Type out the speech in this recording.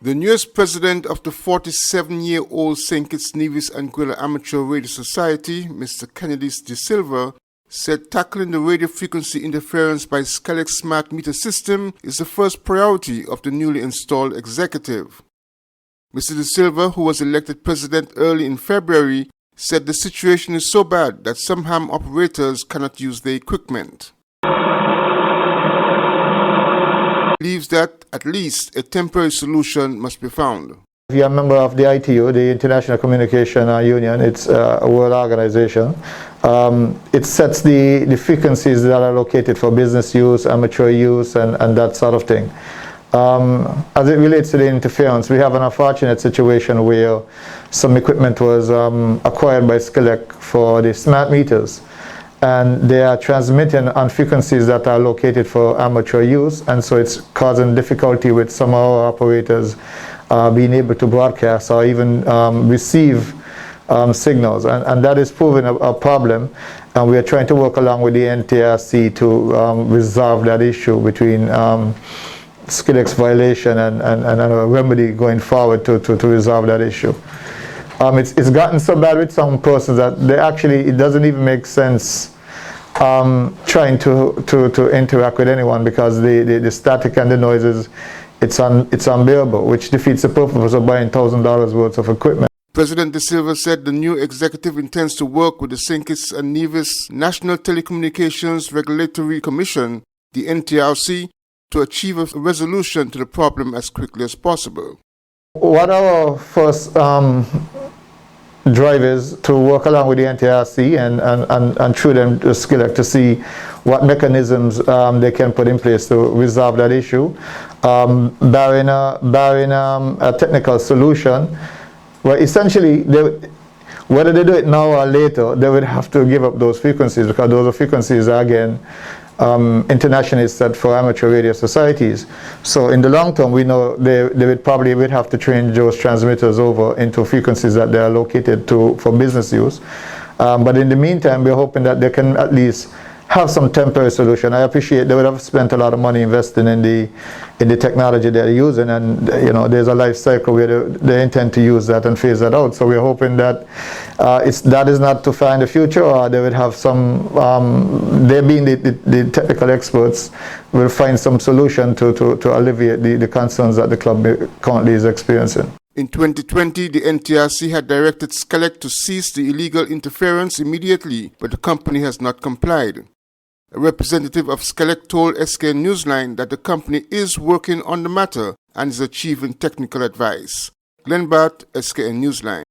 The newest president of the 47-year-old St. Kitts Nevis and Grenada Amateur Radio Society, Mr. Kennedy De Silva, said tackling the radio frequency interference by SKELEC smart meter system is the first priority of the newly installed executive. Mr. De Silva, who was elected president early in February, said the situation is so bad that some ham operators cannot use the equipment. Believes that at least a temporary solution must be found. If you're a member of the ITU, the International Communication Union, it's a world organization. It sets the frequencies that are located for business use, amateur use, and that sort of thing. As it relates to the interference, we have an unfortunate situation where some equipment was acquired by SKELEC for the smart meters, and they are transmitting on frequencies that are located for amateur use, and so it's causing difficulty with some of our operators being able to broadcast or even receive signals, and that is proving a problem, and we are trying to work along with the NTRC to resolve that issue between SKELEC's violation and a remedy going forward to resolve that issue. It's gotten so bad with some persons that it doesn't even make sense trying to interact with anyone, because the static and the noises, it's unbearable, which defeats the purpose of buying $1,000 worth of equipment. President De Silva said the new executive intends to work with the St. Kitts and Nevis National Telecommunications Regulatory Commission, the NTRC, to achieve a resolution to the problem as quickly as possible. What our first drive is to work along with the NTRC and through them to SKELEC to see what mechanisms they can put in place to resolve that issue. Barring a technical solution, well, essentially, whether they do it now or later, they would have to give up those frequencies, because those frequencies are, again, internationally set for amateur radio societies. So in the long term, we know they would probably have to change those transmitters over into frequencies that they are located for business use. But in the meantime, we're hoping that they can at least have some temporary solution. I appreciate they would have spent a lot of money investing in the technology they're using, and there's a life cycle where they intend to use that and phase that out. So we're hoping that that is not too far in the future, or they would have some, they being the technical experts, will find some solution to alleviate the concerns that the club currently is experiencing. In 2020, the NTRC had directed SKELEC to cease the illegal interference immediately, but the company has not complied. A representative of SKELEC told SK Newsline that the company is working on the matter and is achieving technical advice. Glenn Bart, SKN Newsline.